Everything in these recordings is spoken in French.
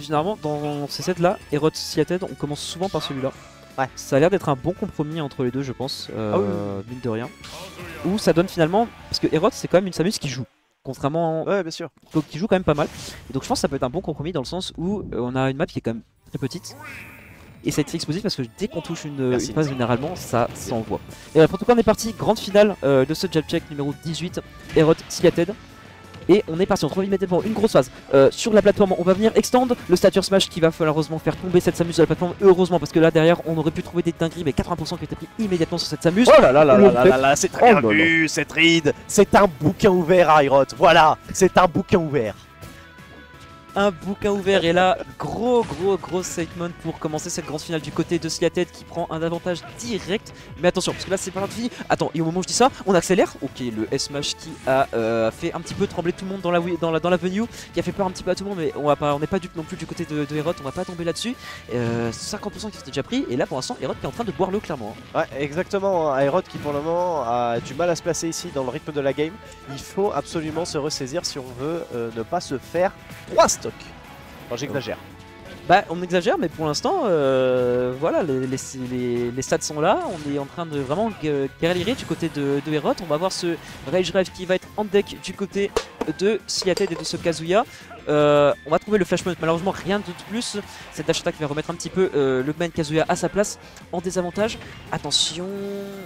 Généralement dans ces sets là, Herod Seattle, on commence souvent par celui-là. Ouais. Ça a l'air d'être un bon compromis entre les deux, je pense, Ah oui. mine de rien. Où ça donne finalement, parce que Herod c'est quand même une Samus qui joue, contrairement, Ouais, bien sûr. qui joue quand même pas mal. Et donc je pense que ça peut être un bon compromis dans le sens où on a une map qui est quand même très petite. Et ça va être explosif parce que dès qu'on touche une phase généralement, ça s'envoie. Et pour tout cas on est parti, grande finale de ce jab check numéro 18, Herod Seattle. Et on est parti, on se retrouve immédiatement une grosse phase sur la plateforme. On va venir extendre le stature smash qui va malheureusement faire tomber cette Samus de la plateforme. Heureusement, parce que là derrière on aurait pu trouver des dingueries, mais 80% qui étaient pris immédiatement sur cette Samus. Oh là là là là là là, c'est très bien vu cette ride. C'est un bouquin ouvert, Aerot. Voilà, c'est un bouquin ouvert. Un bouquin ouvert, et là gros statement pour commencer cette grande finale du côté de Seattle qui prend un avantage direct. Mais attention, parce que là c'est pas parti. Attends, et au moment où je dis ça, on accélère. Ok, le S-Smash qui a fait un petit peu trembler tout le monde dans la venue, qui a fait peur un petit peu à tout le monde, mais on n'est pas non plus du côté de Herod, on va pas tomber là-dessus. 50% qui s'était déjà pris, et là pour l'instant Herod qui est en train de boire l'eau clairement. Ouais, exactement, Aerod qui pour le moment a du mal à se placer ici dans le rythme de la game. Il faut absolument se ressaisir si on veut ne pas se faire 3 stocks. Enfin, j'exagère. Bah on exagère, mais pour l'instant voilà, les stats sont là. On est en train de vraiment galérer du côté de Herod. On va voir ce Rage Drive qui va être en deck du côté de Seattle et de ce Kazuya. On va trouver le Flash Point, malheureusement rien de plus. Cette dash attack va remettre un petit peu le main Kazuya à sa place en désavantage. Attention,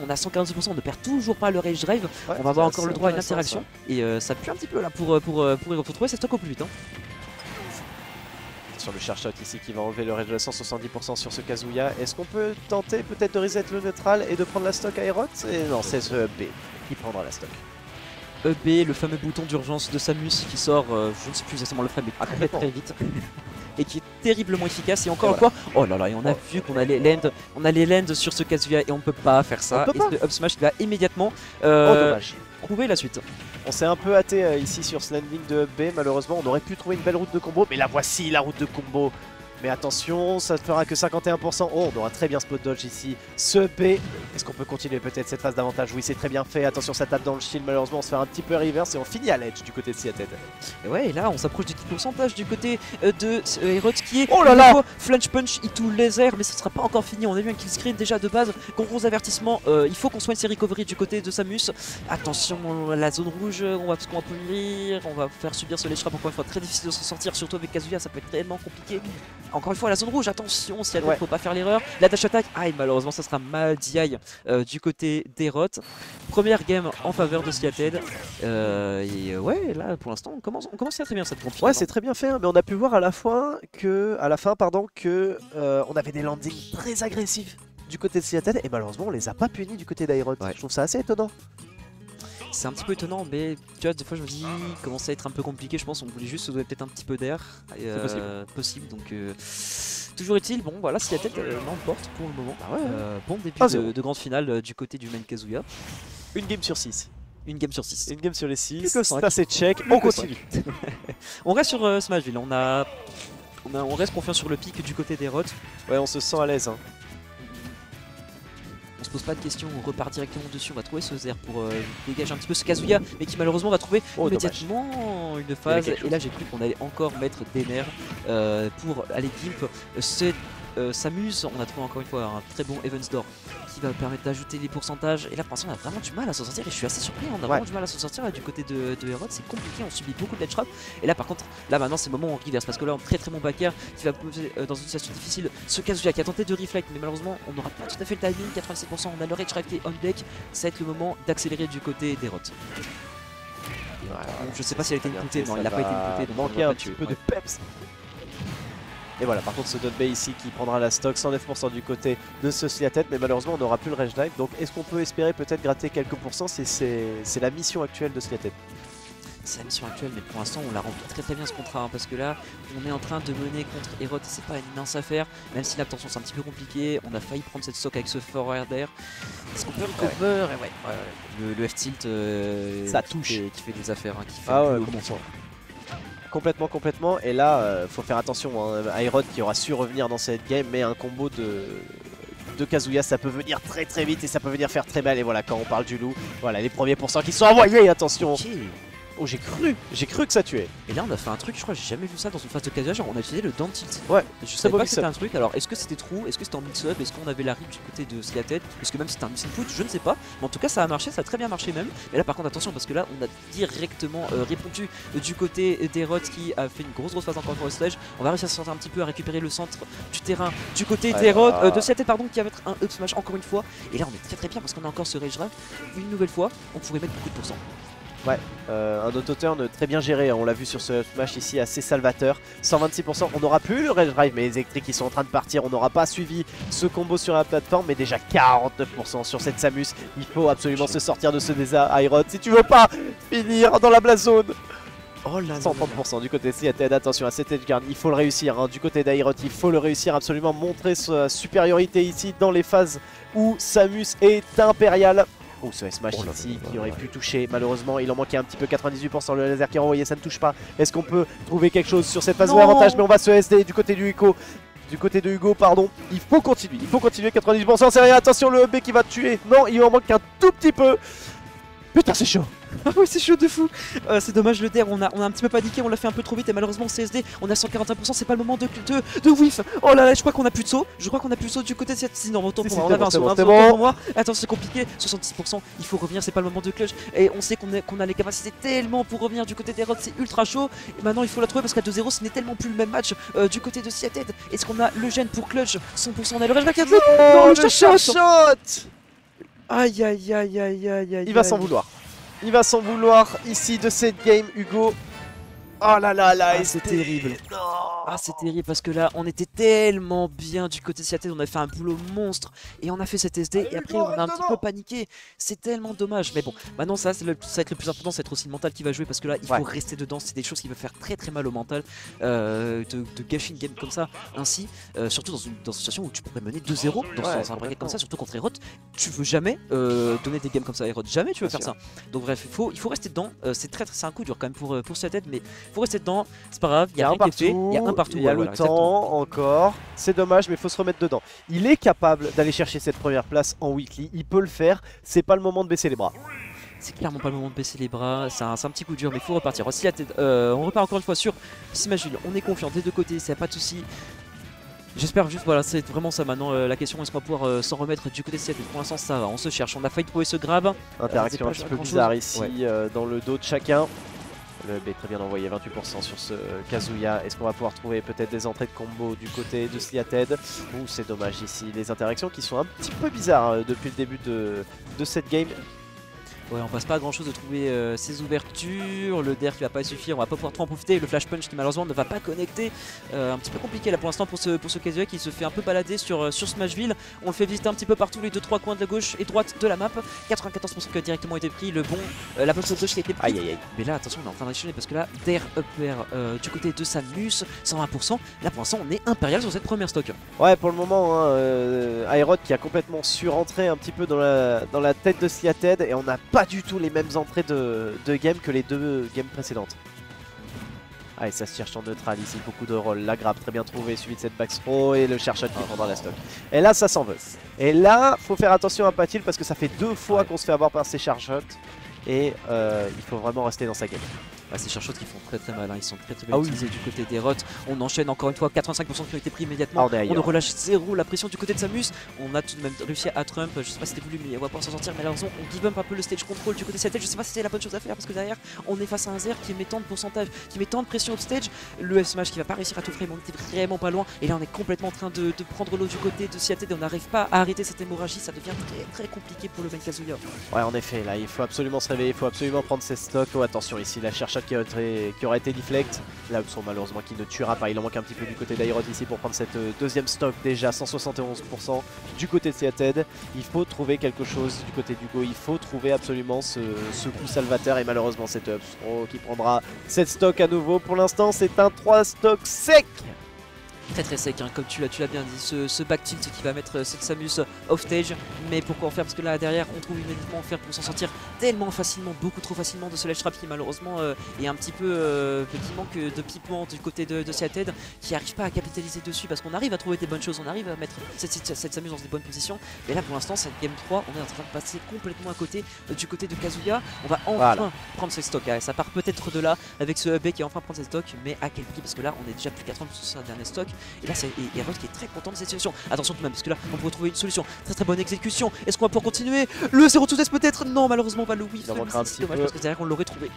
on a 146%, on ne perd toujours pas le Rage Drive. Ouais, on va avoir encore le droit à une interaction. Ça. Et ça pue un petit peu là pour retrouver cette stock au plus vite. Sur le charge shot ici qui va enlever le rage de 170% sur ce Kazuya. Est-ce qu'on peut tenter peut-être de reset le neutral et de prendre la stock à Aerot? Et non, c'est ce B qui prendra la stock. EB, le fameux bouton d'urgence de Samus qui sort, je ne sais plus exactement le frame, mais très vite. Et qui est terriblement efficace. Et encore une fois, oh là là, et on a vu qu'on a les lands sur ce Kazuya et on ne peut pas faire ça. Et ce up smash qui va immédiatement trouver la suite. On s'est un peu hâté ici sur ce landing de B, malheureusement on aurait pu trouver une belle route de combo, mais la voici la route de combo. Mais attention, ça ne fera que 51%. Oh, on aura très bien spot dodge ici. Ce B, est-ce qu'on peut continuer peut-être cette phase d'avantage? Oui, c'est très bien fait. Attention, ça tape dans le shield. Malheureusement, on se fait un petit peu reverse et on finit à l'edge du côté de Seattle. Et ouais, et là, on s'approche du petit pourcentage du côté de Herod qui est oh là là, flange punch, tout laser, mais ce sera pas encore fini. On a vu un kill screen déjà de base. Gros avertissement, il faut qu'on soigne ses recovery du côté de Samus. Attention, la zone rouge, parce qu'on va punir, on va faire subir ce ledge trap encore une fois. Très difficile de s'en sortir, surtout avec Kazuya, ça peut être tellement compliqué. Encore une fois, la zone rouge, attention, si faut pas faire l'erreur. La dash attack, et malheureusement, ça sera mal DI du côté d'Herod. Première game en faveur de Seattle. Et ouais, là pour l'instant, on commence très bien cette compétition. Ouais, c'est très bien fait, hein, mais on a pu voir à la fin que, on avait des landings très agressifs du côté de Seattle et malheureusement, on les a pas punis du côté d'Aerod. Je trouve ça assez étonnant. C'est un petit peu étonnant, mais tu vois, des fois je me dis, commence à être un peu compliqué. Je pense on voulait juste se donner peut-être un petit peu d'air. Possible. Donc toujours utile. Bon, voilà, Seattle l'emporte pour le moment. Bon début de grande finale du côté du main Kazuya. Une game sur 6. Une game sur 6. Une game sur les 6. Ça c'est check. On continue. On reste sur Smashville. On reste confiant sur le pic du côté des Rots. Ouais, on se sent à l'aise. Hein. On se pose pas de questions, on repart directement dessus, on va trouver ce Zer pour dégager un petit peu ce Kazuya, mais qui malheureusement va trouver immédiatement une phase. Et là j'ai cru qu'on allait encore mettre des nerfs pour aller gimp Samus. On a trouvé encore une fois un très bon Evans Door qui va permettre d'ajouter les pourcentages. Et là pour l'instant on a vraiment du mal à s'en sortir et je suis assez surpris, on a vraiment du mal à s'en sortir. Là, du côté de Herod c'est compliqué, on subit beaucoup de ledge trap. Et là par contre, là maintenant c'est le moment où on reverse parce que là on a très bon backer qui va poser dans une situation difficile ce Kazuya qui a tenté de reflect, mais malheureusement on n'aura pas tout à fait le timing. 87%, on a le rage drive qui est on deck. Ça va être le moment d'accélérer du côté d'Herod. Je sais pas s'il a été inputé, non il n'a pas été inputé, donc manquer un petit peu de peps. Et voilà, par contre ce Dot Bay ici qui prendra la stock, 109% du côté de ce Seattle, mais malheureusement on n'aura plus le Rage Dive. Donc est-ce qu'on peut espérer peut-être gratter quelques pourcents? C'est la mission actuelle de Seattle. C'est la mission actuelle, mais pour l'instant on l'a rempli très bien ce contrat, parce que là on est en train de mener contre Herod, c'est pas une mince affaire, même si l'attention c'est un petit peu compliqué. On a failli prendre cette stock avec ce forward d'air. Est-ce qu'on peut recover? Le F-tilt ça touche, qui fait des affaires, qui fait complètement. Et là faut faire attention, hein. Aerod qui aura su revenir dans cette game, mais un combo de Kazuya ça peut venir très vite et ça peut venir faire très mal. Et voilà, quand on parle du loup, voilà les premiers pourcents qui sont envoyés, attention. Oh, j'ai cru que ça tuait. Et là on a fait un truc, je crois que j'ai jamais vu ça dans une phase de casual, genre on a utilisé le down tilt. Ouais, je savais pas que c'était un truc, alors est-ce que c'était true, est-ce que c'était en mix-up, est-ce qu'on avait la rip du côté de Seattle, est-ce que même c'était un miss input, je ne sais pas. Mais en tout cas ça a marché, ça a très bien marché même. Mais là par contre attention parce que là on a directement répondu du côté d'Herod qui a fait une grosse phase encore pour le sledge. On va réussir à se sortir un petit peu, à récupérer le centre du terrain du côté d'Herod, de Seattle pardon, qui va mettre un up smash encore une fois. Et là on est très bien parce qu'on a encore ce rage drive. Une nouvelle fois, on pourrait mettre beaucoup de pourcents. Ouais, un auto-turn très bien géré, hein. On l'a vu sur ce match ici, assez salvateur. 126%, on n'aura plus le rage drive, mais les électriques ils sont en train de partir. On n'aura pas suivi ce combo sur la plateforme, mais déjà 49% sur cette Samus. Il faut absolument se sortir de ce désert, Airod, si tu veux pas finir dans la blast zone. Oh là, 130% du côté de Seattle, attention à cet edgeguard, il faut le réussir, hein. Du côté d'Airod, il faut le réussir, absolument montrer sa supériorité ici dans les phases où Samus est impériale. Oh, ce smash ici qui aurait pu toucher, malheureusement il en manquait un petit peu, 98%, le laser qui est renvoyé, ça ne touche pas. Est-ce qu'on peut trouver quelque chose sur cette phase de avantage? Mais on va se SD du côté du Hugo. Du côté de Hugo, pardon, il faut continuer, 98%, c'est rien, attention le B qui va tuer. Non, il en manque un tout petit peu. Putain, c'est chaud. Ah oui, c'est chaud de fou. C'est dommage, le DER, on a un petit peu paniqué, on l'a fait un peu trop vite et malheureusement CSD, on a 141%, c'est pas le moment de whiff. Oh là là, je crois qu'on a plus de saut. Du côté de cette. Si, non, autant pour moi, on avait un saut, pour moi. Attends, c'est compliqué, 70%, il faut revenir, c'est pas le moment de clutch. Et on sait qu'on a les capacités tellement pour revenir du côté des Rods, c'est ultra chaud. Et maintenant, il faut la trouver parce qu'à 2-0, ce n'est tellement plus le même match du côté de Seattle. Est-ce qu'on a le gène pour clutch 100%? On a le rage back. Non, le shot. Aïe aïe aïe aïe aïe aïe. Il va s'en vouloir. Il va s'en vouloir ici de cette game, Hugo. Oh là là là, c'est terrible. Ah, c'est terrible parce que là, on était tellement bien du côté de Seattle, on a fait un boulot monstre et on a fait cet SD et après on a un petit peu paniqué. C'est tellement dommage. Mais bon, maintenant ça va être le plus important, c'est être aussi le mental qui va jouer parce que là, il faut rester dedans. C'est des choses qui peuvent faire très mal au mental de gâcher une game comme ça. Ainsi, surtout dans une situation où tu pourrais mener 2-0 dans un bracket comme ça, surtout contre Herod. Tu veux jamais donner des games comme ça à Herod, jamais tu veux faire ça. Donc bref, il faut rester dedans. C'est un coup dur quand même pour Seattle, mais il faut rester dedans. C'est pas grave, il y a rien qui est fait. Il y a un partout. Il y a le temps encore. C'est dommage, mais il faut se remettre dedans. Il est capable d'aller chercher cette première place en weekly. Il peut le faire. C'est pas le moment de baisser les bras. C'est clairement pas le moment de baisser les bras. C'est un petit coup dur, mais il faut repartir. On repart encore une fois sur Simagil. On est confiant des deux côtés, c'est pas de soucis. J'espère juste, voilà, c'est vraiment ça maintenant la question, est-ce qu'on va pouvoir s'en remettre du côté de Seattle? Pour l'instant ça va, on se cherche, on a failli trouver ce grab. Interaction un petit peu bizarre ici dans le dos de chacun. Le B très bien envoyé, 28% sur ce Kazuya. Est-ce qu'on va pouvoir trouver peut-être des entrées de combo du côté de Seattle? Ouh, c'est dommage ici, les interactions qui sont un petit peu bizarres depuis le début de cette game. Ouais, on passe pas à grand chose de trouver ces ouvertures, le DER qui va pas suffire, on va pas pouvoir trop en profiter, le flash punch qui malheureusement ne va pas connecter, un petit peu compliqué là pour l'instant pour ce Kazuya qui se fait un peu balader sur Smashville. On le fait visiter un petit peu partout les 2-3 coins de la gauche et droite de la map, 94% qui a directement été pris, le bon, la poche de gauche qui a été prise. Mais là attention, on est en train d'enchaîner parce que là DER upper du côté de Samus, 120%, là pour l'instant on est impérial sur cette première stock. Ouais, pour le moment, hein, Airod qui a complètement surentré un petit peu dans la tête de Seattle et on n'a pas du tout les mêmes entrées de game que les deux games précédentes. Ah, et ça se cherche en neutral ici, beaucoup de rôles. La grappe très bien trouvée, suivi de cette backthrow et le chercheur qui prendra la stock. Et là, ça s'en veut. Et là, faut faire attention à Patil parce que ça fait 2 fois qu'on se fait avoir par ces charge et il faut vraiment rester dans sa game. Ah, ces chercheurs qui font très mal, hein. Ils sont très bien utilisés du côté des Rots. On enchaîne encore une fois, 85% qui ont été pris immédiatement. On ne relâche zéro la pression du côté de Samus. On a tout de même réussi à Trump, je sais pas si c'était voulu, mais on va pouvoir s'en sortir. Mais malheureusement, on give up un peu le stage control du côté de Seattle. Je sais pas si c'était la bonne chose à faire parce que derrière, on est face à un Zer qui met tant de pourcentage, qui met tant de pression upstage. Le F-Smash qui va pas réussir à tout frame, on était vraiment pas loin. Et là, on est complètement en train de prendre l'eau du côté de Seattle et on n'arrive pas à arrêter cette hémorragie. Ça devient très compliqué pour le Ben Kazuya. Ouais, en effet, là, il faut absolument se réveiller, il faut absolument prendre ses stocks. Oh, attention ici, la chercheur qui aura été deflect. Là, malheureusement, qui ne tuera pas. Il en manque un petit peu du côté d'Airod ici pour prendre cette deuxième stock. Déjà 171% du côté de Seattle. Il faut trouver quelque chose du côté d'Hugo. Il faut trouver absolument ce coup salvateur. Et malheureusement, c'est Ups qui prendra cette stock à nouveau. Pour l'instant, c'est un 3 stock sec. très sec, hein, comme tu l'as bien dit, ce back tilt qui va mettre cette Samus off stage. Mais pourquoi en faire? Parce que là derrière on trouve immédiatement en faire pour s'en sortir tellement facilement, beaucoup trop facilement de ce ledge trap qui malheureusement est un petit peu petit manque de pipement du côté de Seattle, qui n'arrive pas à capitaliser dessus, parce qu'on arrive à trouver des bonnes choses, on arrive à mettre cette Samus dans des bonnes positions. Mais là pour l'instant cette game 3 on est en train de passer complètement à côté du côté de Kazuya. On va enfin prendre ses stocks, ça part peut-être de là avec ce B qui est enfin prendre ses stocks, mais à quel prix? Parce que là on est déjà plus 80% sur un dernier stock. Et là c'est Herod qui est très content de cette situation. Attention tout de même, parce que là on pourrait trouver une solution. Très bonne exécution. Est-ce qu'on va pouvoir continuer? Le 0 to death peut-être? Non, malheureusement on va le whiff. C'est dommage parce que derrière on l'aurait trouvé.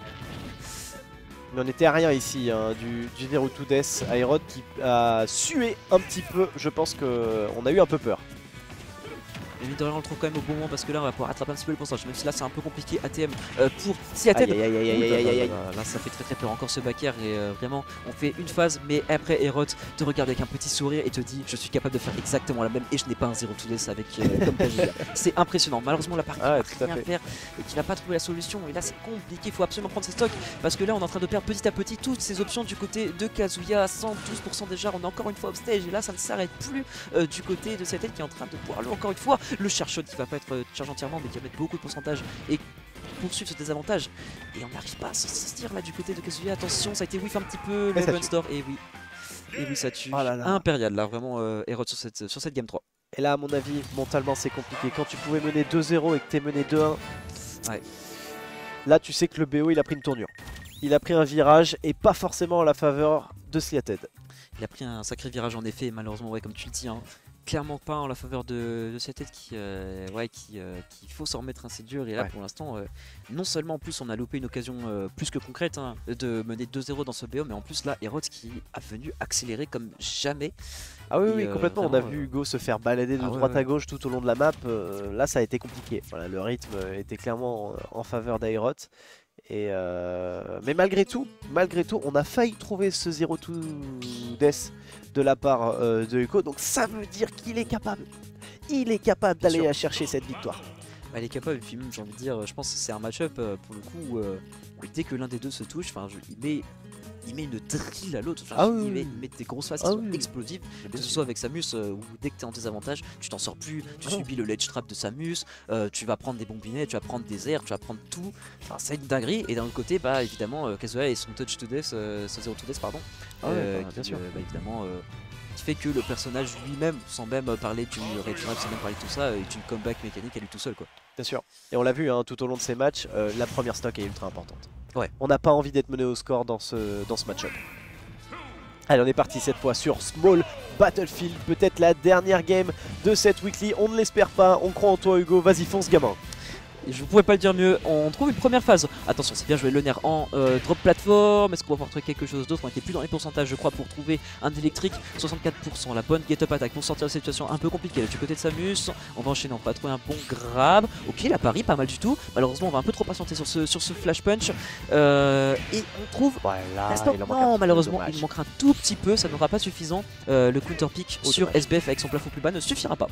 Mais on était à rien ici du 0 to death. Herod qui a sué un petit peu. Je pense qu'on a eu un peu peur. Mais mine de rien on le trouve quand même au bon moment, parce que là on va pouvoir attraper un petit peu le pourcentage, même si là c'est un peu compliqué ATM pour Seattle. Là ça fait très peur encore ce back air, et vraiment on fait une phase, mais après Herod te regarde avec un petit sourire et te dit je suis capable de faire exactement la même et je n'ai pas un 0 to death avec comme Kazuya. C'est impressionnant. Malheureusement la partie va rien faire et qu'il n'a pas trouvé la solution, et là c'est compliqué, il faut absolument prendre ses stocks, parce que là on est en train de perdre petit à petit toutes ces options du côté de Kazuya. 112% déjà, on est encore une fois off stage, et là ça ne s'arrête plus du côté de Seattle qui est en train de pouvoir encore une fois le charge shot qui va pas être charge entièrement, mais qui va mettre beaucoup de pourcentage et poursuivre ce désavantage. Et on n'arrive pas à se sortir là du côté de Kazuya. Attention, ça a été whiff un petit peu le Heaven Store, et oui ça tue. Impérial là, vraiment Herod sur cette game 3. Et là à mon avis mentalement c'est compliqué. Quand tu pouvais mener 2-0 et que t'es mené 2-1, là tu sais que le BO il a pris une tournure. Il a pris un virage, et pas forcément à la faveur de Seattle. Il a pris un sacré virage en effet, malheureusement comme tu le dis, hein. Clairement pas en la faveur de Seattle qui faut s'en remettre assez dur, et là pour l'instant non seulement en plus on a loupé une occasion plus que concrète de mener 2-0 dans ce BO, mais en plus là Herod qui a venu accélérer comme jamais. Ah oui, complètement, on a vu Hugo se faire balader de droite à gauche tout au long de la map, là ça a été compliqué. Voilà, le rythme était clairement en faveur d'Herod. Mais malgré tout, on a failli trouver ce 0 to death de la part de Hugo, donc ça veut dire qu'il est capable. Il est capable d'aller chercher cette victoire. Bah, il est capable, et puis même j'ai envie de dire, je pense que c'est un match-up pour le coup, dès que l'un des deux se touche, il met une drill à l'autre, il met des grosses phases qui sont explosives, que ce soit avec Samus ou dès que tu es en désavantage, tu t'en sors plus, tu subis le ledge trap de Samus, tu vas prendre des bombinets, tu vas prendre des airs, tu vas prendre tout, enfin c'est une dinguerie. Et d'un autre côté, bah évidemment Kazuya et son touch to death, son 0 to death pardon, bien sûr. Évidemment qui fait que le personnage lui-même, sans même parler du rage trap, sans même parler de tout ça, est une comeback mécanique à lui tout seul quoi. Bien sûr, et on l'a vu tout au long de ces matchs, la première stock est ultra importante. Ouais. On n'a pas envie d'être mené au score dans ce match-up. Allez, on est parti cette fois sur Small Battlefield, peut-être la dernière game de cette weekly, on ne l'espère pas, on croit en toi Hugo, vas-y fonce gamin. Je ne pouvais pas le dire mieux, on trouve une première phase. Attention, c'est bien joué le nerf en drop platform. Est-ce qu'on va pouvoir trouver quelque chose d'autre? On était plus dans les pourcentages je crois pour trouver un électrique. 64%, la bonne get up attack pour sortir de cette situation un peu compliquée là, du côté de Samus. On va enchaîner, on va trouver un bon grab. Ok, la pari, pas mal du tout. Malheureusement on va un peu trop patienter sur ce flash punch. Et on trouve la stop. Non, malheureusement il manquera un tout petit peu, ça n'aura pas suffisant. Le counter pick sur SBF avec son plafond plus bas ne suffira pas.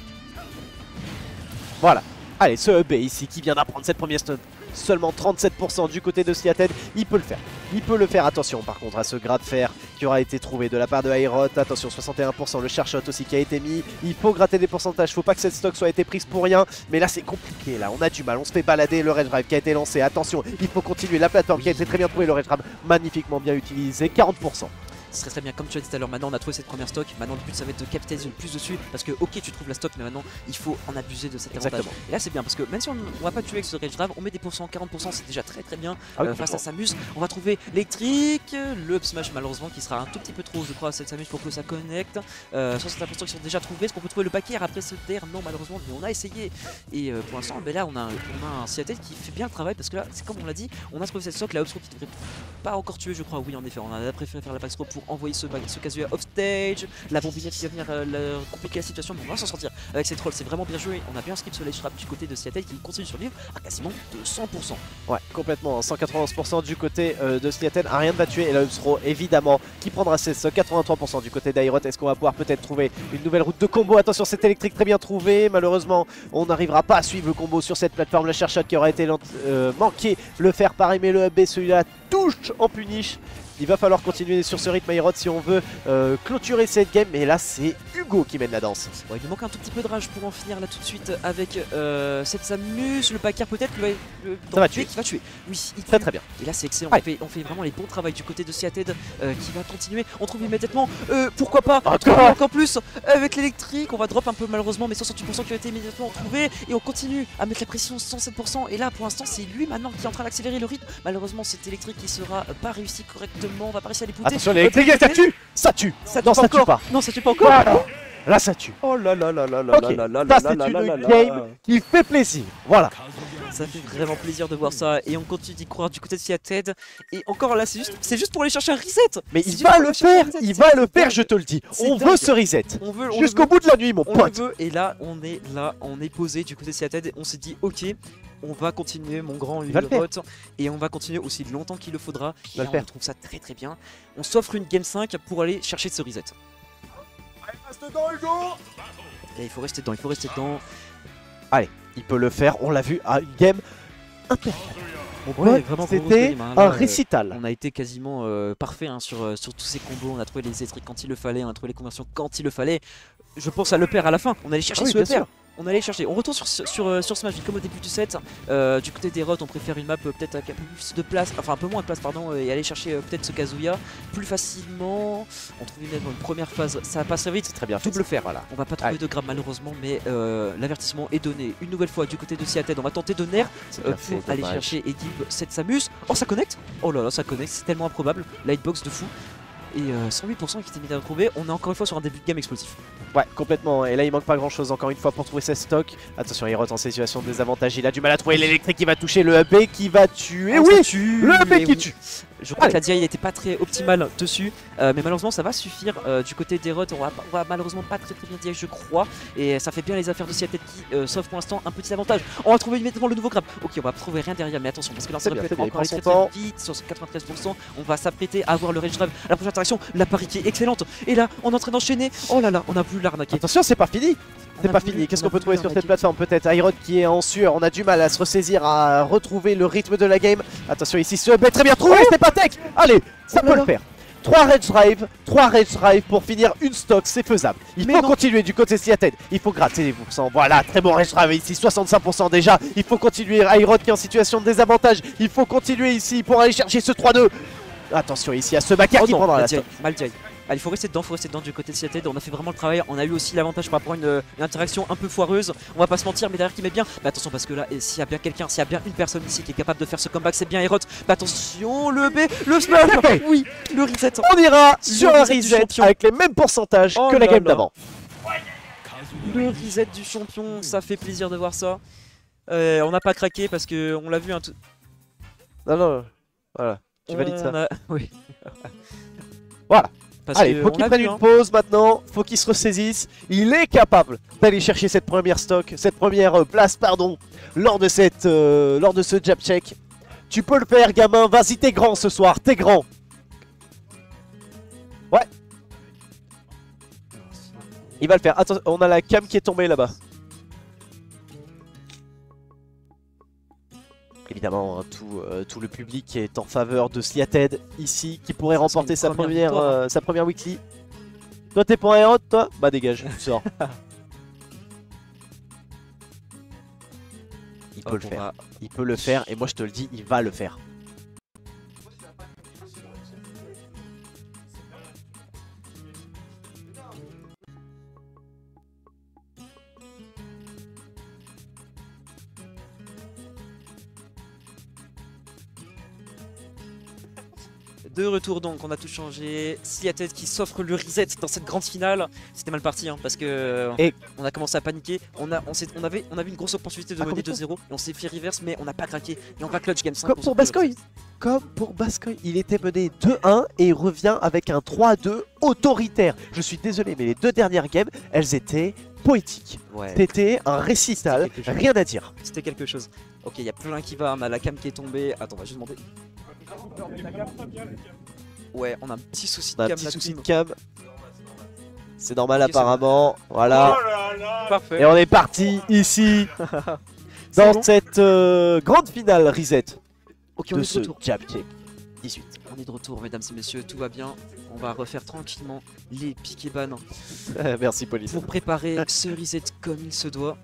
Voilà. Allez, ce EB ici qui vient d'apprendre cette première stun, seulement 37% du côté de Seattle, il peut le faire. Il peut le faire, attention par contre à ce grab fer qui aura été trouvé de la part de Herod. Attention, 61%, le charge shot aussi qui a été mis. Il faut gratter des pourcentages, faut pas que cette stock soit été prise pour rien. Mais là c'est compliqué, là on a du mal, on se fait balader. Le Rage Drive qui a été lancé, attention, il faut continuer. La plateforme qui a été très bien trouvée, le Rage Drive magnifiquement bien utilisé, 40%. Ce serait très bien, comme tu as dit tout à l'heure, maintenant on a trouvé cette première stock, maintenant le but ça va être de capitaliser le plus dessus, parce que ok tu trouves la stock, mais maintenant il faut en abuser de cet avantage. Et là c'est bien, parce que même si on va pas tuer avec ce Rage Drive, on met des pourcents, 40%, c'est déjà très bien face à Samus. On va trouver l'électrique, le up smash malheureusement qui sera un tout petit peu trop je crois à cette Samus pour que ça connecte. 60% qui sont déjà trouvés, est-ce qu'on peut trouver le back air après ce terre? Non malheureusement, mais on a essayé. Et pour l'instant là on a un Seattle qui fait bien le travail, parce que là c'est comme on l'a dit, on a trouvé cette stock, la up throw qui devrait pas encore tuer je crois, oui en effet, on a préféré faire la back throw pour envoyer ce Kazuya off stage, la bombinette qui va venir compliquer la situation, mais on va s'en sortir avec cette roll, c'est vraiment bien joué. On a bien skip sur les trap du côté de Seattle qui continue de survivre à quasiment 200%. Ouais, complètement, 191% du côté de Seattle, rien ne va tuer. Et la Upsro évidemment qui prendra ses 83% du côté d'Aerot. Est-ce qu'on va pouvoir peut-être trouver une nouvelle route de combo? Attention, cette électrique très bien trouvée. Malheureusement, on n'arrivera pas à suivre le combo sur cette plateforme. Le chercheur qui aura été manqué, le faire pareil, mais le B celui-là touche en punish. Il va falloir continuer sur ce rythme Aerod si on veut clôturer cette game. Mais là, c'est Hugo qui mène la danse. Ouais, il nous manque un tout petit peu de rage pour en finir là tout de suite avec cette Samus. Le Packer peut-être ça va tuer. Qui va tuer. Oui, il très bien. Et là, c'est excellent. Ouais. On fait vraiment les bons travaux du côté de Seated qui va continuer. On trouve immédiatement, pourquoi pas, encore plus avec l'électrique. On va drop un peu malheureusement, mais 68% qui ont été immédiatement trouvés. Et on continue à mettre la pression 107%. Et là, pour l'instant, c'est lui maintenant qui est en train d'accélérer le rythme. Malheureusement, cette électrique qui sera pas réussi correctement. On va pas réussir à les pouter. Attention, l'électrique, ça tue. Ça tue. Non, ça tue pas. Non, ça tue pas encore. Voilà. Là, ça tue. Oh là là là là là okay. là là là là là. C'est une game qui fait plaisir. Voilà. Ça fait vraiment plaisir de voir ça et on continue d'y croire du côté de Seated. Et encore là, c'est juste pour aller chercher un reset. Mais il va le faire, je te le dis. On veut ce reset. Jusqu'au bout de la nuit, mon pote. Et là, on est posé du côté de Seated. On s'est dit, ok, on va continuer, mon grand Ulrot. Et on va continuer aussi longtemps qu'il le faudra. Et là, on trouve ça très très bien. On s'offre une game 5 pour aller chercher ce reset. Reste dedans, Hugo. Et il faut rester dedans, Allez, il peut le faire, on l'a vu à une game impeccable. Ouais, c'était un récital. On a été quasiment parfait sur tous ces combos. On a trouvé les électriques quand il le fallait, on a trouvé les conversions quand il le fallait. Je pense à le père à la fin, on allait chercher ce père. On allait chercher, on retourne sur Smash comme au début du set. Du côté des rots, on préfère une map peut-être avec un peu plus de place, enfin un peu moins de place pardon, et aller chercher peut-être ce Kazuya plus facilement. On trouve une première phase, ça va passer vite, c'est très bien. Double faire, voilà. On va pas trouver de grab malheureusement, mais l'avertissement est donné une nouvelle fois du côté de Seated. On va tenter de nerf pour aller chercher Edib cette Samus. Oh, ça connecte. Oh là là, ça connecte, c'est tellement improbable. Lightbox de fou. Et 108% qui était mis à retrouver, on est encore une fois sur un début de game explosif. Ouais, complètement. Et là, il manque pas grand chose encore une fois pour trouver ses stocks. Attention, Aerod en situation de désavantage. Il a du mal à trouver l'électrique qui va toucher le B qui va tuer. Oh, oui, le B qui tue. Je crois que la DI n'était pas très optimale dessus, mais malheureusement ça va suffire. Du côté des rots, on va malheureusement pas très bien DI je crois, et ça fait bien les affaires de Seated qui sauf pour l'instant un petit avantage. On va trouver immédiatement le nouveau grab. Ok, on va trouver rien derrière, mais attention parce que là ça peut être encore aller très vite sur 93%. On va s'apprêter à avoir le range drive. La prochaine interaction, la pari qui est excellente. Et là on est en train d'enchaîner. Oh là là, on a voulu l'arnaquer. Attention, c'est pas fini. C'est pas fini. Qu'est-ce qu'on peut trouver sur cette plateforme? Peut-être Aerod qui est en sueur. On a du mal à se ressaisir, à retrouver le rythme de la game. Attention ici, ce B très bien trouvé. C'est pas tech. Allez, ça peut le faire. 3 rage drive pour finir une stock, c'est faisable. Il faut continuer du côté Seated. Il faut gratter les pourcents. Voilà, très bon rage drive ici, 65% déjà. Il faut continuer. Aerod qui est en situation de désavantage. Il faut continuer ici pour aller chercher ce 3-2. Attention ici à ce Bakar qui prendra la stock. Mal direct. Allez, il faut rester dedans du côté de Seated. On a fait vraiment le travail. On a eu aussi l'avantage par rapport à une interaction un peu foireuse. On va pas se mentir, mais derrière qui met bien. Mais attention, parce que là, s'il y a bien quelqu'un, s'il y a bien une personne ici qui est capable de faire ce comeback, c'est bien Aerod. Mais attention, le B, le smash. Oui, le reset. On ira sur un reset avec les mêmes pourcentages que la game d'avant. Le reset du champion, ça fait plaisir de voir ça. On n'a pas craqué parce que on l'a vu un tout. Non, voilà. Tu valides ça. Oui. Voilà. Allez, faut qu'il prenne une pause maintenant, faut qu'il se ressaisisse. Il est capable d'aller chercher cette première stock, cette première place, pardon, lors de ce jab check. Tu peux le faire, gamin, vas-y, t'es grand ce soir, t'es grand. Ouais. Il va le faire. Attends, on a la cam qui est tombée là-bas. Évidemment, hein, tout le public est en faveur de Seated ici, qui pourrait remporter sa première weekly. Toi, t'es pour Aerod, toi? Bah dégage, tu sors. Il peut le faire. Il peut le faire, et moi je te le dis, il va le faire. De retour donc, on a tout changé. Seated qui s'offre le reset dans cette grande finale. C'était mal parti hein, parce que on a commencé à paniquer. On avait une grosse opportunité de mener 2-0 et on s'est fait reverse, mais on n'a pas craqué. Et on va clutch game 5. Comme pour Bascoy, il était mené 2-1 et il revient avec un 3-2 autoritaire. Je suis désolé, mais les deux dernières games, elles étaient poétiques. Ouais. C'était un récital, rien à dire. C'était quelque chose. Ok, il y a plein qui va, on a la cam qui est tombée. Attends, on va juste demander. Ouais, on a un petit souci de cam. C'est normal apparemment. Voilà. Oh là là. Parfait. Et on est parti ici dans cette grande finale reset de ce jab check. 18. On est de retour, mesdames et messieurs, tout va bien. On va refaire tranquillement les piques et ban Merci, Pauline. pour préparer ce reset comme il se doit.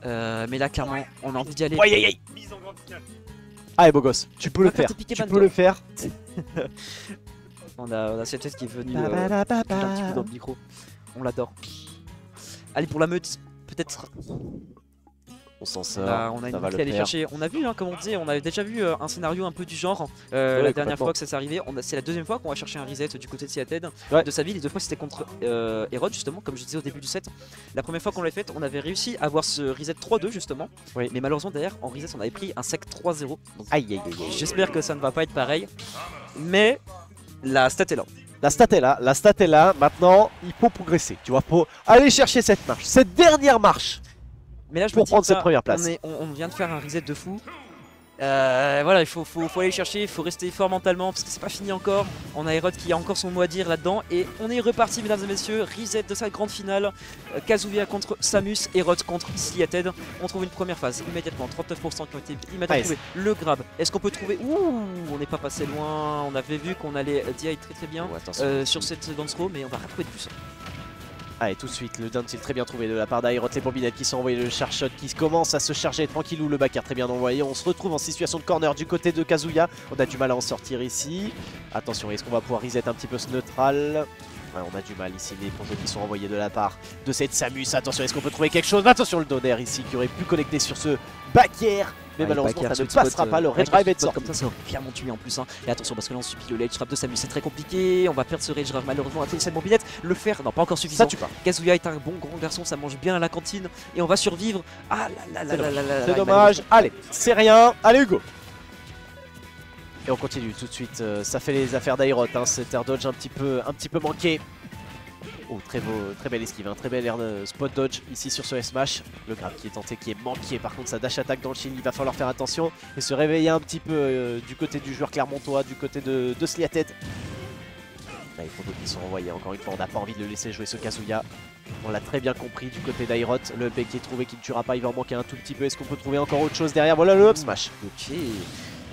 Mais là, clairement, on a envie d'y aller. Aïe aïe aïe. Allez, beau gosse, tu peux le faire. Tu peux le faire. On a cette tête qui est venue un petit peu dans le micro. On l'adore. Allez, pour la meute, peut-être. On s'en sort. On a une boucle à aller chercher. On a vu, hein, comme on disait, on avait déjà vu un scénario un peu du genre la dernière fois que ça s'est arrivé. C'est la deuxième fois qu'on va chercher un reset du côté de Seattle, de sa ville. Les deux fois c'était contre Herod, justement, comme je disais au début du set. La première fois qu'on l'a fait, on avait réussi à avoir ce reset 3-2 justement. Oui. Mais malheureusement derrière, en reset, on avait pris un sec 3-0. Aïe aïe aïe. J'espère que ça ne va pas être pareil. Mais la stat est là. La stat est là, la stat est là. Maintenant, il faut progresser. Tu vois, faut aller chercher cette marche, cette dernière marche. Mais là, je pour me dis prendre cette première place. On vient de faire un reset de fou. Voilà, il faut aller chercher, il faut rester fort mentalement parce que c'est pas fini encore. On a Herod qui a encore son mot à dire là-dedans. Et on est reparti, mesdames et messieurs. Reset de sa grande finale. Kazuya contre Samus, Herod contre Seattle. On trouve une première phase immédiatement. 39% qui ont été immédiatement trouvés. Le grab. Est-ce qu'on peut trouver. Ouh, on n'est pas passé loin. On avait vu qu'on allait DI très bien sur cette dance row, mais on va retrouver de plus. Allez, tout de suite, le down c'est très bien trouvé de la part d'Aerot, les bombinettes qui sont envoyées, le char shot qui commence à se charger tranquillou, le backer très bien envoyé. On se retrouve en situation de corner du côté de Kazuya. On a du mal à en sortir ici. Attention, est-ce qu'on va pouvoir reset un petit peu ce neutral? Ouais, on a du mal ici, les projets qui sont envoyés de la part de cette Samus. Attention, est-ce qu'on peut trouver quelque chose? Attention, le Donner ici qui aurait pu connecter sur ce backer. Mais malheureusement ça ne passera pas, le Rage Drive est sorti. Comme ça aurait clairement tué en plus. Et attention parce que là on subit le ledge trap de Samus, c'est très compliqué. On va perdre ce Rage Drive malheureusement à cause de cette bombinette. Le faire, non pas encore suffisant. Ça tue pas. Kazuya est un bon grand garçon, ça mange bien à la cantine. Et on va survivre. Ah là là là là là. C'est dommage. Allez, c'est rien. Allez Hugo. Et on continue tout de suite. Ça fait les affaires d'Aerot. Cet air dodge un petit peu manqué. Oh, très belle esquive, très bel air de spot dodge ici sur ce S-Mash. Le grab qui est tenté, qui est manqué. Par contre, sa dash attaque dans le shield, il va falloir faire attention et se réveiller un petit peu du côté du joueur clermontois, du côté de Sliated. Là, les photos qui sont envoyés. Encore une fois, on n'a pas envie de le laisser jouer ce Kazuya. On l'a très bien compris du côté d'Aerot. Le up qui est trouvé, qui ne tuera pas, il va en manquer un tout petit peu. Est-ce qu'on peut trouver encore autre chose derrière? Voilà le up smash. Ok.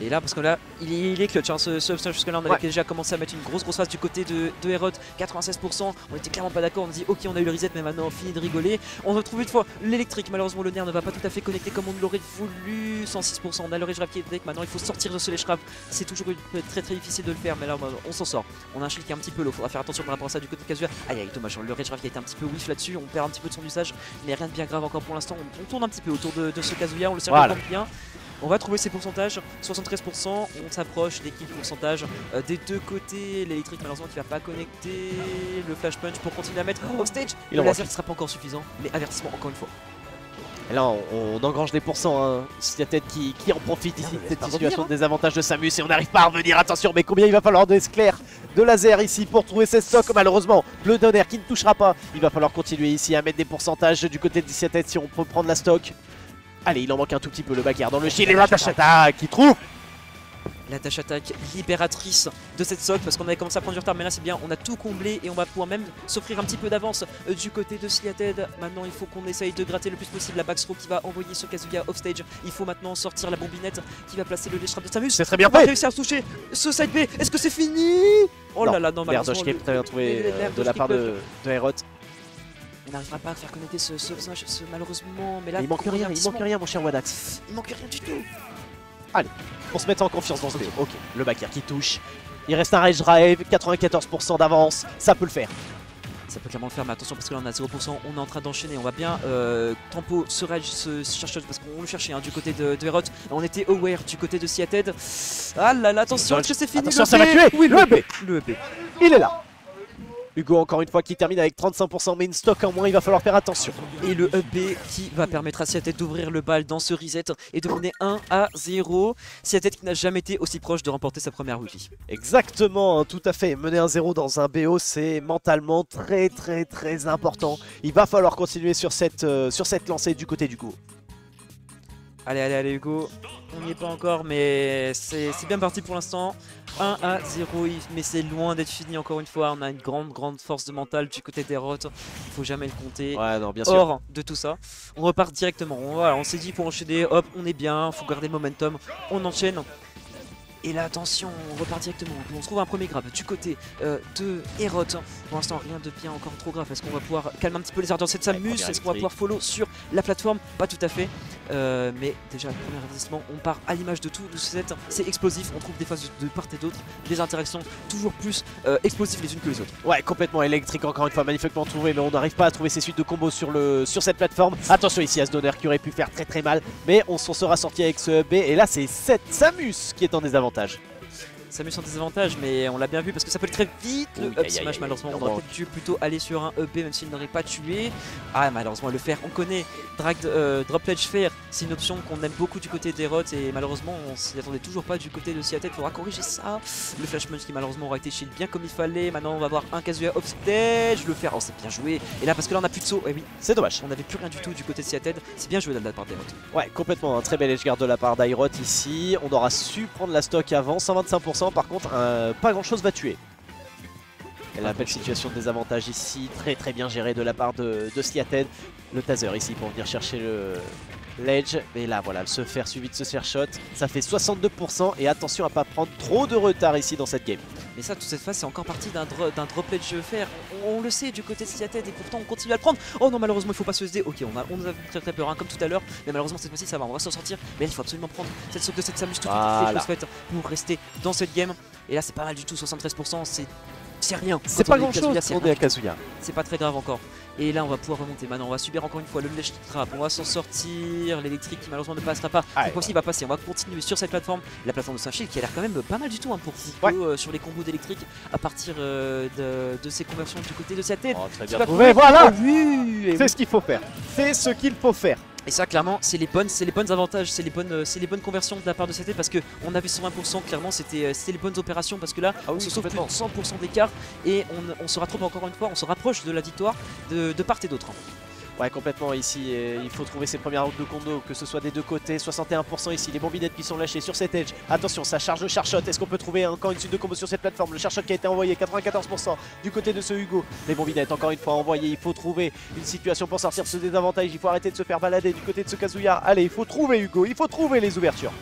Et là, parce que là, il est clutch, jusque là on avait déjà commencé à mettre une grosse phase du côté de Herod, 96%, on était clairement pas d'accord, on dit ok on a eu le reset mais maintenant on finit de rigoler. On retrouve une fois l'électrique, malheureusement le nerf ne va pas tout à fait connecter comme on l'aurait voulu, 106%, on a le Rage Drive qui est break, maintenant il faut sortir de ce Ledge Trap, c'est toujours très difficile de le faire mais là on s'en sort. On a un shield qui est un petit peu low, faudra faire attention par rapport à ça du côté de Kazuya. Aïe aïe dommage, le Rage Drive qui a été un petit peu whiff là-dessus, on perd un petit peu de son usage, mais rien de bien grave encore pour l'instant, on tourne un petit peu autour de ce Kazuya, on le serve bien. On va trouver ses pourcentages, 73%, on s'approche des kills pourcentage des deux côtés, l'électrique malheureusement qui va pas connecter, le flash punch pour continuer à mettre offstage, le laser qui sera pas encore suffisant, mais avertissement encore une fois. Et là on engrange des pourcents, c'est la tête qui en profite ici de cette situation de désavantage de Samus et on n'arrive pas à revenir, attention mais combien il va falloir d'esclair de laser ici pour trouver ses stocks, malheureusement le Donner qui ne touchera pas, il va falloir continuer ici à mettre des pourcentages du côté de cette tête si on peut prendre la stock. Allez, il en manque un tout petit peu, le backer dans le shield et la dash attaque qui trouve la dash attaque libératrice de cette stock parce qu'on avait commencé à prendre du retard mais là c'est bien, on a tout comblé et on va pouvoir même s'offrir un petit peu d'avance du côté de Seattle. Maintenant il faut qu'on essaye de gratter le plus possible la backthrow qui va envoyer ce Kazuya offstage. Il faut maintenant sortir la bombinette qui va placer le ledge trap de Samus. C'est très bien fait. On va réussir à toucher ce side B. Est-ce que c'est fini? Oh là là, non, malheureusement. L'air dodge très bien trouvé de la part de Herod. On n'arrivera pas à faire connecter ce malheureusement, mais là il manque rien mon cher Wadax. Il manque rien du tout. Allez, on se met en confiance dans ce BO. Ok, le backer qui touche. Il reste un Rage Drive, 94% d'avance, ça peut le faire. Ça peut clairement le faire, mais attention parce que là on a 0%, on est en train d'enchaîner, on va bien tempo ce Rage, ce cherche parce qu'on le cherchait du côté de Herod. On était aware du côté de Seattle. Ah là là, attention, est-ce que c'est fini? Attention, ça va tuer. Oui, le EP. Il est là. Hugo encore une fois qui termine avec 35% mais une stock en moins, il va falloir faire attention. Et le UB qui va permettre à Seattle d'ouvrir le bal dans ce reset et de mener 1-0. Seattle qui n'a jamais été aussi proche de remporter sa première weekly. Exactement, tout à fait. Mener 1-0 dans un BO c'est mentalement très important. Il va falloir continuer sur cette lancée du côté du Go. Allez Hugo, on n'y est pas encore mais c'est bien parti pour l'instant. 1-0 mais c'est loin d'être fini encore une fois, on a une grande force de mental du côté des routes, il faut jamais le compter. Ouais, non, bien sûr. Hors de tout ça, on repart directement, on s'est dit pour enchaîner, hop on est bien, faut garder le momentum, on enchaîne. Et là, attention, on repart directement. On se trouve un premier grab du côté de Herod. Pour l'instant, rien de bien encore trop grave. Est-ce qu'on va pouvoir calmer un petit peu les ardeurs de cette Samus? Est-ce qu'on va pouvoir follow sur la plateforme? Pas tout à fait. Mais déjà, le premier investissement, on part à l'image de tout. C'est explosif. On trouve des phases de part et d'autre, des interactions toujours plus explosives les unes que les autres. Ouais, complètement électrique, encore une fois, magnifiquement trouvé. Mais on n'arrive pas à trouver ces suites de combos sur cette plateforme. Attention ici à ce Donner qui aurait pu faire très mal. Mais on s'en sera sorti avec ce B. Et là, c'est cette Samus qui est en désavantage. Samus en désavantage, mais on l'a bien vu parce que ça peut aller très vite. Le up smash, malheureusement, on aurait peut-être dû plutôt aller sur un EP même s'il n'aurait pas tué. Ah, malheureusement, le fer, on connaît. Drop ledge fer, c'est une option qu'on aime beaucoup du côté d'Herod et malheureusement, on s'y attendait toujours pas du côté de Seattle. Il faudra corriger ça. Le flash punch qui malheureusement aura été shield bien comme il fallait. Maintenant, on va avoir un Kazuya off stage. Le fer, oh, c'est bien joué. Et là, parce que là, on a plus de saut. Eh oui, c'est dommage. On n'avait plus rien du tout du côté de Seattle. C'est bien joué de la part d'Herod. Ouais, complètement. Un très bel edgeguard de la part d'Airot ici. On aura su prendre la stock avant, 125%. Par contre, pas grand chose va tuer. Et la belle situation de désavantage ici, très bien gérée de la part de Seattle. Le taser ici pour venir chercher le ledge. Et là voilà, se faire suivi de ce fair shot. Ça fait 62% et attention à pas prendre trop de retard ici dans cette game. Mais ça, toute cette phase, c'est encore partie d'un drop ledge fer. On le sait du côté de Seattle et pourtant on continue à le prendre. Oh non, malheureusement, il faut pas se SD. Ok, on nous a très peur, hein, comme tout à l'heure. Mais malheureusement, cette fois-ci, ça va, on va s'en sortir. Mais il faut absolument prendre cette sauce de cette Samus tout de suite pour rester dans cette game. Et là, c'est pas mal du tout, 73%. C'est rien. C'est pas grand chose pour des Kazuya. C'est pas très grave encore. Et là on va pouvoir remonter. Maintenant on va subir encore une fois le ledge trap. On va s'en sortir. L'électrique qui malheureusement ne passera pas. Cette fois-ci il va passer. On va continuer sur cette plateforme. La plateforme de Saint-Shield qui a l'air quand même pas mal du tout hein, pour Nico sur les combos d'électrique à partir de ses conversions du côté de sa tête. Oh, très bien trouvé. Voilà. C'est ce qu'il faut faire. C'est ce qu'il faut faire. Et ça clairement c'est les bonnes avantages, c'est les bonnes conversions de la part de CT parce qu'on avait 120%, clairement c'était les bonnes opérations parce que là on se sauve plus de 100% d'écart et on se rattrape encore une fois, on se rapproche de la victoire de part et d'autre. Ouais, complètement ici, il faut trouver ses premières routes de combo, que ce soit des deux côtés, 61% ici, les bombinettes qui sont lâchées sur cette edge. Attention, ça charge le charge shot, est-ce qu'on peut trouver encore une suite de combos sur cette plateforme? Le charge shot qui a été envoyé, 94% du côté de ce Hugo. Les bombinettes encore une fois envoyées, il faut trouver une situation pour sortir de ce désavantage, il faut arrêter de se faire balader du côté de ce Kazuya. Allez, il faut trouver Hugo, il faut trouver les ouvertures.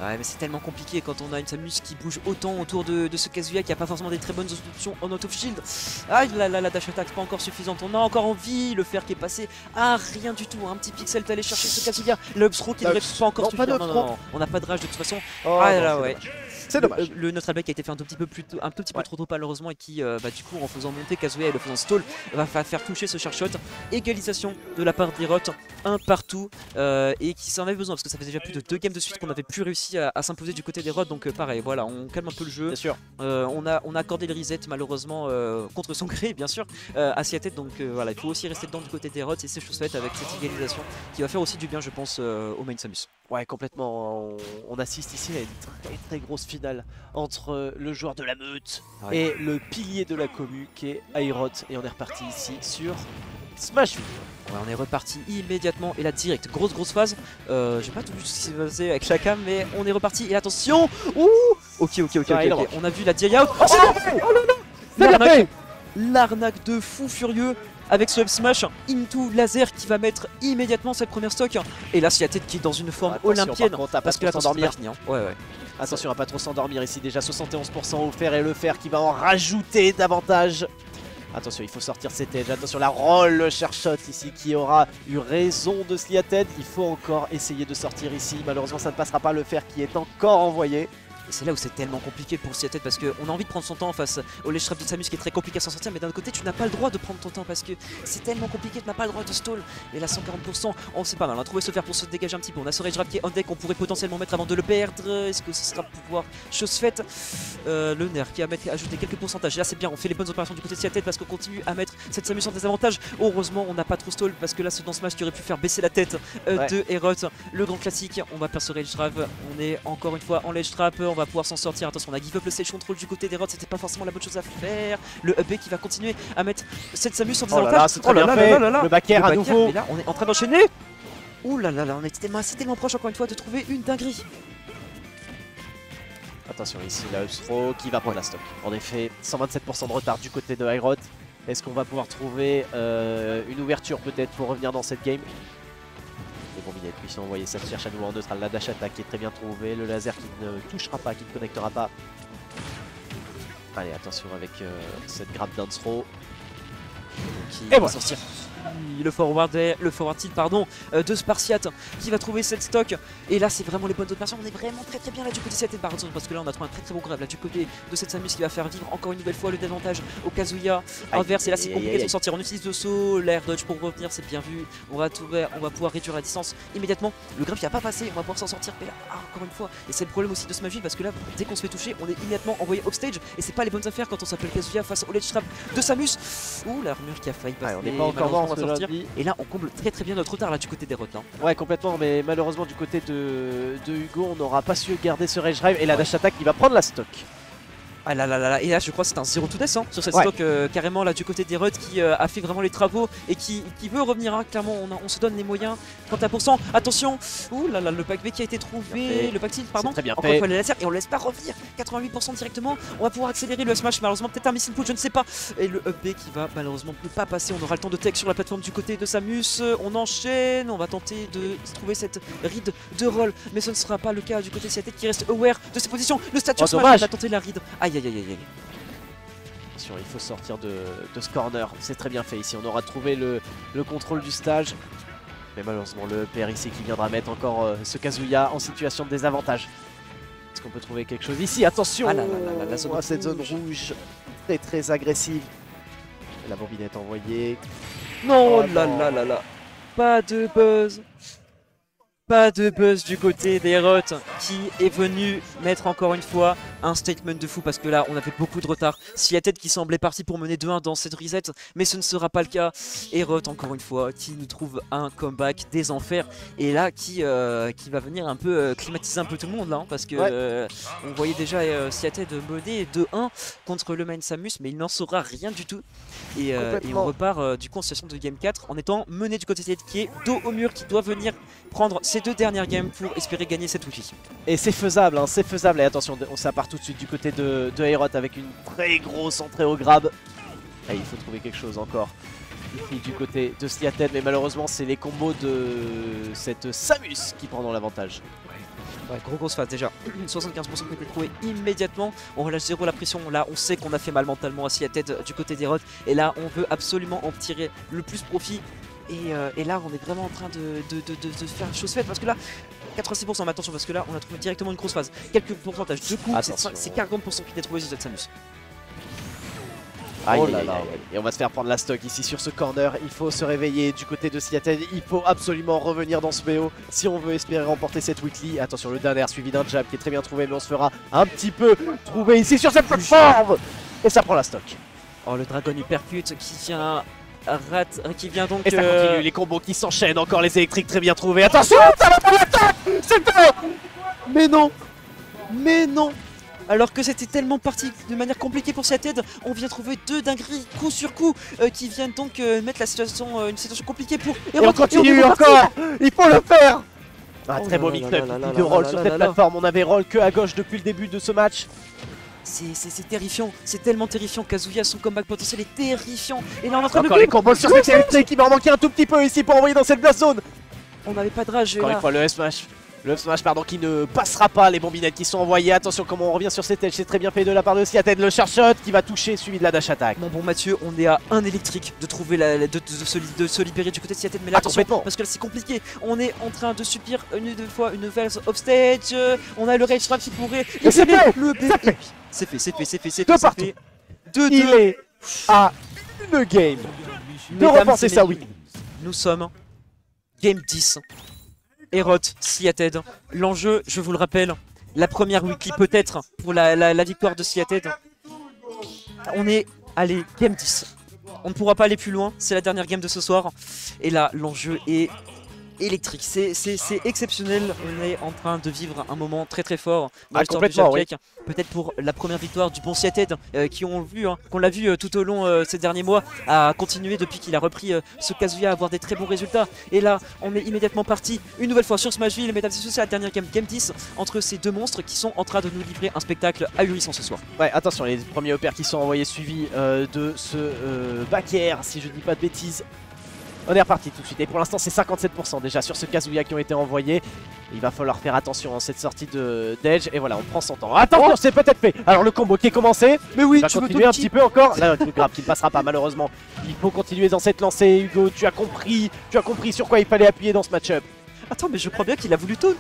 Ouais mais c'est tellement compliqué quand on a une Samus qui bouge autant autour de ce Kazuya qui a pas forcément des très bonnes options en out of shield. Ah la dash attack pas encore suffisante, on a encore envie, le fer qui est passé à rien du tout, un petit pixel t'allais chercher ce Kazuya, le throw qui ne devrait pas encore suffire, non, on n'a pas de rage de toute façon. Oh, ah là ouais. C'est dommage. Le neutral break qui a été fait un tout petit peu trop tôt malheureusement et qui du coup en faisant monter Kazuya et le faisant stall va faire toucher ce charge shot. Égalisation de la part d'Herod, un partout et qui s'en avait besoin parce que ça faisait déjà plus de 2 games de suite qu'on avait plus réussi à s'imposer du côté d'Herod, donc pareil voilà, on calme un peu le jeu. Bien sûr. On a accordé le reset malheureusement contre son gré bien sûr à Seattle, donc voilà, il faut aussi rester dedans du côté d'Herod et c'est chose faite avec cette égalisation qui va faire aussi du bien je pense au main Samus. Ouais complètement, on assiste ici à une très grosse finale entre le joueur de la meute et le pilier de la commu qui est Aerot, et on est reparti ici sur Smash 8. Ouais, on est reparti immédiatement et là direct, grosse phase. J'ai pas tout vu ce qui s'est passé avec Shaka mais on est reparti et attention. Ouh. Ok. On a vu la DI out. Oh là là. L'arnaque de fou furieux avec ce up smash into laser qui va mettre immédiatement cette première stock. Et là Seattle qui est dans une forme olympienne parce que là s'endormir. Ouais. Attention à pas trop s'endormir ici, déjà 71% au fer et le fer qui va en rajouter davantage. Attention, il faut sortir cette edge, attention la roll, le charge shot ici qui aura eu raison de Seattle. Il faut encore essayer de sortir ici, malheureusement ça ne passera pas, le fer qui est encore envoyé. Et c'est là où c'est tellement compliqué pour Seattle parce qu'on a envie de prendre son temps face au ledge trap de Samus qui est très compliqué à s'en sortir, mais d'un autre côté tu n'as pas le droit de prendre ton temps parce que c'est tellement compliqué, tu n'as pas le droit de stall. Et là 140%, on sait pas mal, on a trouvé ce fer pour se dégager un petit peu, on a ce rage trap qui est on deck, on pourrait potentiellement mettre avant de le perdre. Est-ce que ce sera pouvoir chose faite? Le nerf qui a ajouté quelques pourcentages, et là c'est bien, on fait les bonnes opérations du côté de Seattle parce qu'on continue à mettre cette Samus en désavantage. Heureusement on n'a pas trop stall parce que là ce dans smash qui aurait pu faire baisser la tête de Herod, le grand classique. On va perdre ce rage trap, on est encore une fois en ledge trap, on va pouvoir s'en sortir. On a give up le stage control du côté d'Herod, c'était pas forcément la bonne chose à faire. Le up qui va continuer à mettre cette Samus en désavantage. C'est très bien fait. Le back air à nouveau. Et là on est en train d'enchaîner. Ouh là là, on était tellement proche encore une fois de trouver une dinguerie. Attention ici la up throw qui va prendre la stock. En effet 127% de retard du côté de Aerod. Est-ce qu'on va pouvoir trouver une ouverture peut-être pour revenir dans cette game? Les bombinettes qui sont envoyées, ça se cherche à nouveau en neutral, la dash attack qui est très bien trouvée, le laser qui ne touchera pas, qui ne connectera pas. Allez, attention avec cette grab dance throw. Qui va sortir le forward tilt pardon, de Spartiate qui va trouver cette stock. Et là c'est vraiment les bonnes opérations, on est vraiment très bien là du côté de cette barre parce que là on a trouvé un très bon grab là du côté de cette Samus qui va faire vivre encore une nouvelle fois le désavantage au Kazuya inverse. Et là c'est compliqué de s'en sortir, on utilise le saut, l'air dodge pour revenir, c'est bien vu, on va pouvoir réduire la distance immédiatement. Le grab qui a pas passé, on va pouvoir s'en sortir, mais là encore une fois, et c'est le problème aussi de Smash parce que là dès qu'on se fait toucher on est immédiatement envoyé offstage et c'est pas les bonnes affaires quand on s'appelle Kazuya face au ledge trap de Samus. Ouh, l'armure qui a failli passer, on n'est pas encore mort, sortir. Et là on comble très bien notre retard là du côté des routes. Ouais, complètement, mais malheureusement du côté de Hugo on n'aura pas su garder ce rage drive et la dash attack qui va prendre la stock. Ah là là là, et là je crois que c'est un 0 to death hein, sur cette stock carrément là du côté des Ruts qui a fait vraiment les travaux et qui veut revenir hein. Clairement on se donne les moyens. 30%, attention, ouh là là, le pack B qui a été trouvé, le pack tilt pardon, très bien encore une fois les lasers et on laisse pas revenir, 88% directement, on va pouvoir accélérer le smash, malheureusement peut-être un missile pull, je ne sais pas, et le up B qui va malheureusement ne pas passer, on aura le temps de tech sur la plateforme du côté de Samus, on enchaîne, on va tenter de trouver cette read de roll, mais ce ne sera pas le cas du côté de Seattle qui reste aware de ses positions, le statut smash, on a tenté la read, aïe. Attention, il faut sortir de ce corner, c'est très bien fait ici, on aura trouvé le contrôle du stage. Mais malheureusement le PR ici qui viendra mettre encore ce Kazuya en situation de désavantage. Est-ce qu'on peut trouver quelque chose ici? Attention, cette zone rouge très agressive. La bobinette envoyée. Non, là. Pas de buzz. Pas de buzz du côté des Ruts qui est venu mettre encore une fois un statement de fou parce que là on avait beaucoup de retard. Seattle qui semblait parti pour mener 2-1 dans cette reset, mais ce ne sera pas le cas. Et Rut encore une fois qui nous trouve un comeback des enfers et là qui va venir un peu climatiser un peu tout le monde là hein, parce que on voyait déjà Seattle mener 2-1 contre le main Samus, mais il n'en saura rien du tout. Et on repart du coup en situation de game 4 en étant mené du côté Seattle qui est dos au mur, qui doit venir prendre ses deux dernières games pour espérer gagner cette wiki. Et c'est faisable, hein, c'est faisable. Et attention, ça part tout de suite du côté de Aerot avec une très grosse entrée au grab. Et il faut trouver quelque chose encore ici du côté de Seattle, mais malheureusement c'est les combos de cette Samus qui prendront l'avantage. Ouais, grosse phase déjà, 75% qui a été trouvé immédiatement, on relâche zéro la pression, là on sait qu'on a fait mal mentalement à Seattle du côté des Rods, et là on veut absolument en tirer le plus profit. Et là on est vraiment en train de faire une chose faite parce que là 86%, mais attention parce que là on a trouvé directement une grosse phase. Quelques pourcentages de coup, c'est 40% qui est trouvé sur cette Samus. Aïe, et on va se faire prendre la stock ici sur ce corner. Il faut se réveiller du côté de Seattle. Il faut absolument revenir dans ce BO si on veut espérer remporter cette weekly. Attention, le dernier suivi d'un jab qui est très bien trouvé, mais on se fera un petit peu trouver ici sur cette plateforme. Et ça prend la stock. Oh, le Dragon Uppercut qui vient donc... Et ça continue, les combos qui s'enchaînent, encore les électriques très bien trouvés. Attention, ça va pas l'attaque. C'est bon. Mais non. Alors que c'était tellement parti de manière compliquée pour cette aide, on vient trouver deux dingueries coup sur coup qui viennent donc mettre la situation, une situation compliquée pour... Et on continue encore. Il faut le faire. Très beau mix-up de roll sur cette plateforme. On avait roll que à gauche depuis le début de ce match. C'est terrifiant, c'est tellement terrifiant. Kazuya, son comeback potentiel est terrifiant. Et là on est en train de... Encore les combos sur cette électrique qui va en manquer un tout petit peu ici pour envoyer dans cette blast zone. On n'avait pas de rage. Encore une fois le F-Smash. Le F-Smash qui ne passera pas, les bombinettes qui sont envoyées. Attention comment on revient sur cette edge, c'est très bien fait de la part de Seattle. Le charge shot qui va toucher, suivi de la dash attack. Bon Mathieu, on est à un électrique de trouver de se libérer du côté de Seattle. Mais là attention, parce que là c'est compliqué. On est en train de subir une nouvelle offstage. On a le rage trap qui pourrait... Et c'est fait. C'est fait. De partout. Il est à une game de remporter sa win. Nous sommes game 10. Aerot, Seattle. L'enjeu, je vous le rappelle, la première weekly peut-être pour la victoire de Seattle. On est, allez, game 10. On ne pourra pas aller plus loin, c'est la dernière game de ce soir. Et là, l'enjeu est électrique, c'est exceptionnel. On est en train de vivre un moment très fort dans l'histoire du Jack. Peut-être pour la première victoire du bon Seattle qu'on l'a vu tout au long ces derniers mois, à continuer depuis qu'il a repris ce Kazuya à avoir des très bons résultats. Et là on est immédiatement parti une nouvelle fois sur Smashville. Mesdames et messieurs, c'est la dernière game 10 entre ces deux monstres qui sont en train de nous livrer un spectacle ahurissant ce soir. Ouais, attention, les premiers opères qui sont envoyés suivis de ce back air, si je dis pas de bêtises. On est reparti tout de suite. Et pour l'instant, c'est 57% déjà sur ce Kazuya qui ont été envoyés. Il va falloir faire attention à cette sortie d'Edge. Et voilà, on prend son temps. Attention, c'est peut-être fait. Alors, le combo qui est commencé. Mais oui, Il va continuer un petit peu encore. Là, le grab qui ne passera pas, malheureusement. Il faut continuer dans cette lancée. Hugo, tu as compris sur quoi il fallait appuyer dans ce match-up. Attends, mais je crois bien qu'il a voulu taunt.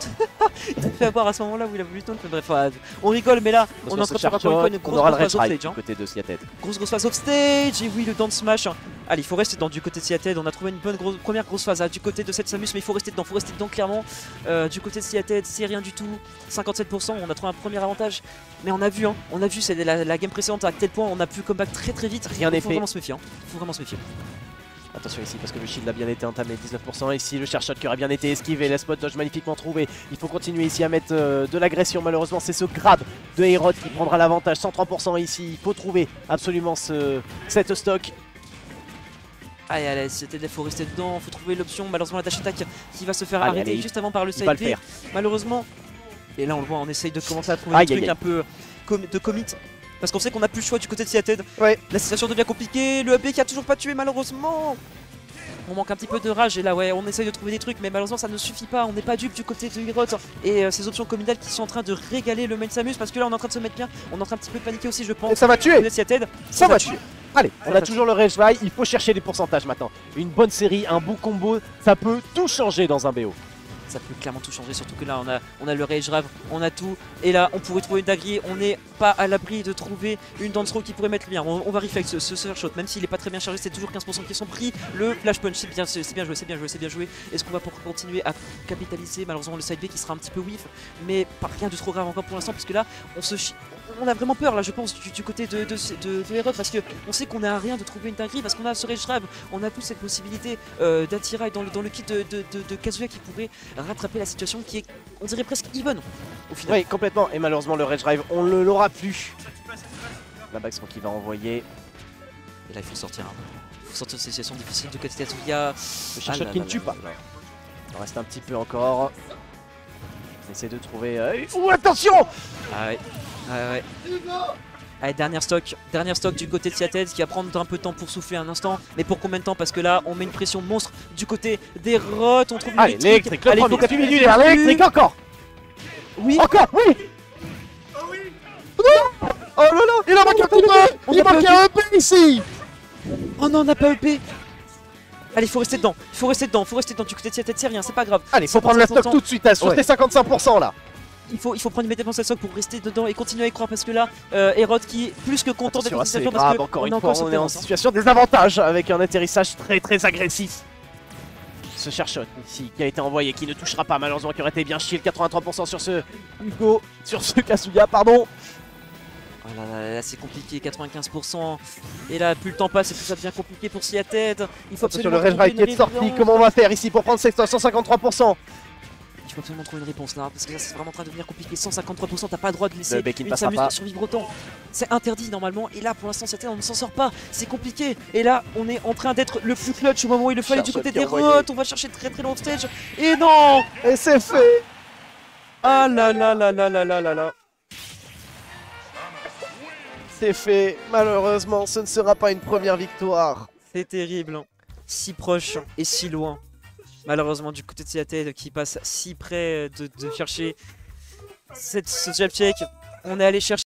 Il s'est fait avoir à ce moment-là où il a voulu taunt. Mais bref, on rigole, mais là, on est en train de faire encore une grosse phase offstage. Du côté de Seattle. Grosse phase offstage. Et oui, le down smash. Allez, il faut rester dedans du côté de Seattle. On a trouvé une première grosse phase du côté de cette Samus, mais il faut rester dedans clairement. Du côté de Seattle, c'est rien du tout. 57%, on a trouvé un premier avantage. Mais on a vu, c'est la game précédente à quel point on a pu comeback très vite. Rien n'est fait. Faut vraiment se méfier. Faut vraiment se méfier. Attention ici parce que le shield a bien été entamé, 19%. Ici le cher shot qui aurait bien été esquivé, la spot dodge magnifiquement trouvé. Il faut continuer ici à mettre de l'agression. Malheureusement c'est ce grab de Herod qui prendra l'avantage, 103% ici. Il faut trouver absolument cette stock. Allez, il faut rester dedans, il faut trouver l'option. Malheureusement la dash attack qui va se faire arrêter juste avant par le side B. Malheureusement, et là on le voit, on essaye de commencer à trouver un truc un peu de commit. Parce qu'on sait qu'on n'a plus le choix du côté de Seattle. Ouais. La situation devient compliquée. Le AB qui a toujours pas tué malheureusement. On manque un petit peu de rage et là ouais on essaye de trouver des trucs mais malheureusement ça ne suffit pas. On n'est pas dupe du côté de Herod et ces options communales qui sont en train de régaler le main Samus parce que là on est en train de se mettre bien. On est en train un petit peu de paniquer aussi je pense. Et ça va tuer. Ça va tuer. Allez, on a toujours le rage drive, il faut chercher les pourcentages maintenant. Une bonne série, un bon combo, ça peut tout changer dans un BO. Ça peut clairement tout changer, surtout que là on a le rage drive, on a tout. Et là on pourrait trouver une dinguerie, on n'est pas à l'abri de trouver une dance throw qui pourrait mettre le bien. On va reflex ce surf shot, même s'il n'est pas très bien chargé, c'est toujours 15% qui sont pris. Le flash punch, c'est bien joué. Est-ce qu'on va pouvoir continuer à capitaliser? Malheureusement le side B qui sera un petit peu whiff, mais pas rien de trop grave encore pour l'instant, parce que là on a vraiment peur là je pense du côté de Herod, parce qu'on sait qu'on n'a rien de trouver une dinguerie, parce qu'on a ce rage drive, on a plus cette possibilité d'attirail dans le kit de Kazuya qui pourrait rattraper la situation qui est, on dirait presque even au final. Oui, complètement. Et malheureusement, le rage drive, on ne l'aura plus. La Baxon qui va envoyer. Et là, il faut sortir. Il faut sortir de cette situation difficile de côté de Kazuya. Le chercheur qui ne tue pas. Il reste un petit peu encore. On essaie de trouver. Ouh, attention! Ah ouais. Allez, dernière stock du côté de Seattle qui va prendre un peu de temps pour souffler un instant. Mais pour combien de temps? Parce que là, on met une pression monstre du côté des rots. On trouve l'électrique. Allez, il faut continuer l'électrique encore. Oui. Encore, oui. Oh oui. Non. Oh là là, il a manqué un petit peu. Il manque un EP ici. Oh non, on n'a pas EP. Allez, il faut rester dedans. Il faut rester dedans du côté de Seattle. C'est rien, c'est pas grave. Allez, il faut prendre la stock tout de suite sur tes 55% là. Il faut prendre immédiatement cette stock pour rester dedans et continuer à y croire, parce que là, Herod qui est plus que content d'être en situation, parce que encore une fois, on est en situation de désavantage avec un atterrissage très agressif. Ce cher shot ici qui a été envoyé, qui ne touchera pas malheureusement, qui aurait été bien shield, 83% sur ce Hugo, sur ce Kazuya, pardon. Oh là, c'est compliqué, 95%. Et là, plus le temps passe et plus ça devient compliqué pour Seattle. Il faut absolument sur le rage qui est sorti, comment on va faire ici pour prendre cette 153%? Il faut absolument trouver une réponse là, parce que là c'est vraiment en train de devenir compliqué. 153%, t'as pas le droit de laisser une Samus survivre autant. C'est interdit normalement, et là pour l'instant on ne s'en sort pas, c'est compliqué. Et là on est en train d'être le plus clutch au moment où il le fallait du côté des rots. On va chercher très long stage, et non. Et c'est fait. Ah là. C'est fait, malheureusement ce ne sera pas une première victoire. C'est terrible, si proche et si loin. Malheureusement du côté de Seattle qui passe si près de chercher ce jab check. On est allé chercher